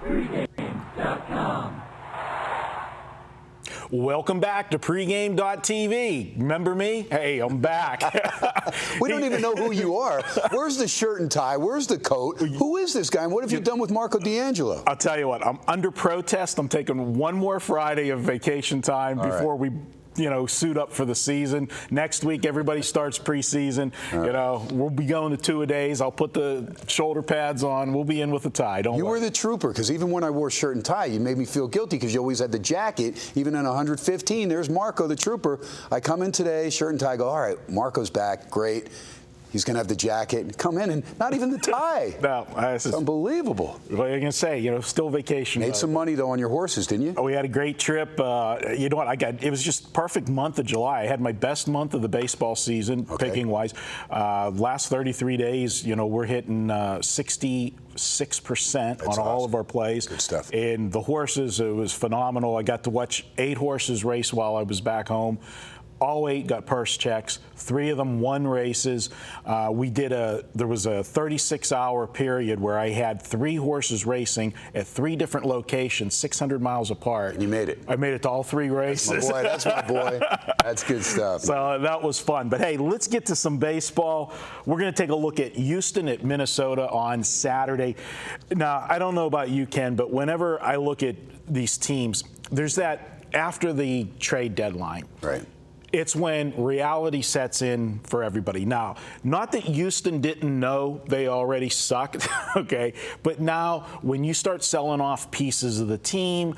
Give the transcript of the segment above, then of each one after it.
Pregame.com. Welcome back to pregame.tv. Remember me? Hey, I'm back. We don't even know who you are. Where's the shirt and tie? Where's the coat? Who is this guy? And what have you done with Marco D'Angelo? I'll tell you what, I'm under protest. I'm taking one more Friday of vacation time before we suit up for the season. Next week, everybody starts preseason. We'll be going to 2-a-days. I'll put the shoulder pads on. We'll be in with a tie. Don't worry. You were the trooper, because even when I wore shirt and tie, you made me feel guilty because you always had the jacket. Even in 115, there's Marco, the trooper. I come in today, shirt and tie, I go, all right, Marco's back. Great. He's going to have the jacket. Come in and not even the tie. No, it's unbelievable. What are you going to say? Still vacation. Made some money, though, on your horses, didn't you? Oh, we had a great trip. You know what? It was just perfect month of July. I had my best month of the baseball season, picking-wise. Last 33 days, we're hitting 66% on all of our plays. Good stuff. And the horses, it was phenomenal. I got to watch 8 horses race while I was back home. All 8 got purse checks. 3 of them won races. There was a 36-hour period where I had 3 horses racing at 3 different locations, 600 miles apart. And you made it. I made it to all 3 races. That's my boy. That's good stuff. So that was fun. But hey, let's get to some baseball. We're going to take a look at Houston at Minnesota on Saturday. Now, I don't know about you, Ken, but whenever I look at these teams, there's that after the trade deadline. Right. It's when reality sets in for everybody. Now, not that Houston didn't know they already sucked, okay, but now when you start selling off pieces of the team,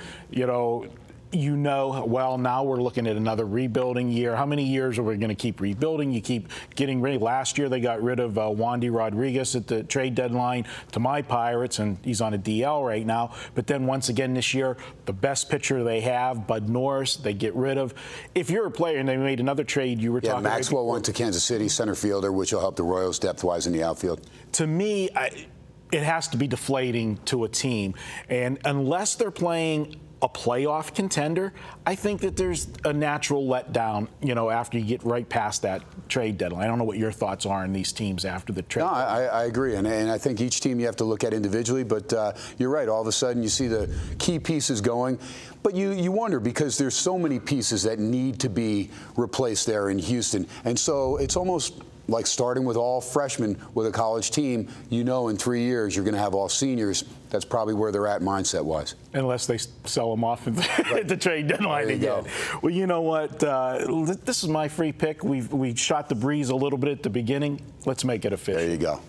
well, now we're looking at another rebuilding year. How many years are we going to keep rebuilding? You keep getting ready. Last year, they got rid of Wandy Rodriguez at the trade deadline to my Pirates, and he's on a DL right now. But then once again this year, the best pitcher they have, Bud Norris, they get rid of. If you're a player and they made another trade, you were talking about. Maxwell went to Kansas City, center fielder, which will help the Royals depth-wise in the outfield. To me, it has to be deflating to a team. And unless they're playing a playoff contender, I think that there's a natural letdown, after you get right past that trade deadline. I don't know what your thoughts are on these teams after the trade. No, I agree. And I think each team you have to look at individually. But you're right. All of a sudden you see the key pieces going. But you wonder, because there's so many pieces that need to be replaced there in Houston. And so it's almost like starting with all freshmen with a college team. In 3 years you're going to have all seniors. That's probably where they're at mindset-wise. Unless they sell them off at the trade deadline again. Well, you know what? This is my free pick. We shot the breeze a little bit at the beginning. Let's make it official. There you go.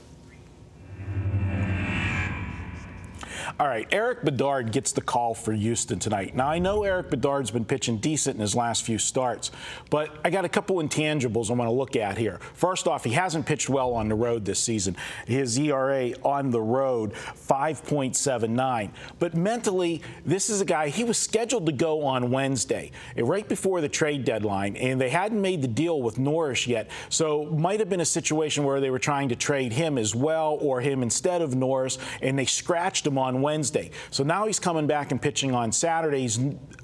All right, Eric Bedard gets the call for Houston tonight. Now, I know Eric Bedard's been pitching decent in his last few starts, but I got a couple intangibles I want to look at here. First off, he hasn't pitched well on the road this season. His ERA on the road, 5.79. But mentally, this is a guy, he was scheduled to go on Wednesday, right before the trade deadline, and they hadn't made the deal with Norris yet. So might have been a situation where they were trying to trade him as well, or him instead of Norris, and they scratched him on Wednesday. So now he's coming back and pitching on Saturday. He's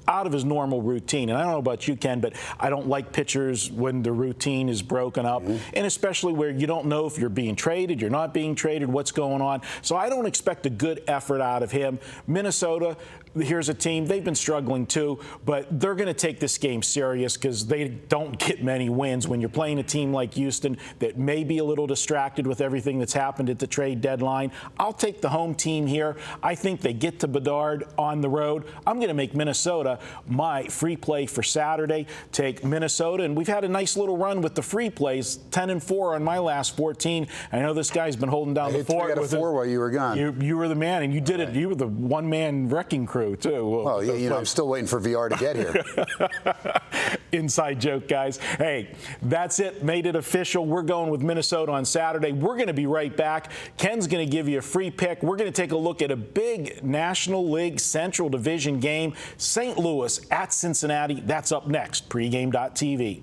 out of his normal routine. And I don't know about you, Ken, but I don't like pitchers when the routine is broken up, and especially where you don't know if you're being traded, you're not being traded, what's going on. So I don't expect a good effort out of him. Minnesota, here's a team, they've been struggling too, but they're going to take this game serious because they don't get many wins when you're playing a team like Houston that may be a little distracted with everything that's happened at the trade deadline. I'll take the home team here. I think they get to Bedard on the road. I'm going to make Minnesota my free play for Saturday. Take Minnesota, and we've had a nice little run with the free plays, 10-4 on my last 14. I know this guy's been holding down the fort. I got a 4 while you were gone. You were the man, and you did it. You were the one-man wrecking crew, too. Well, I'm still waiting for VR to get here. Inside joke, guys. Hey, that's it. Made it official. We're going with Minnesota on Saturday. We're going to be right back. Ken's going to give you a free pick. We're going to take a look at a big National League Central Division game. St. Louis at Cincinnati. That's up next. Pregame.tv.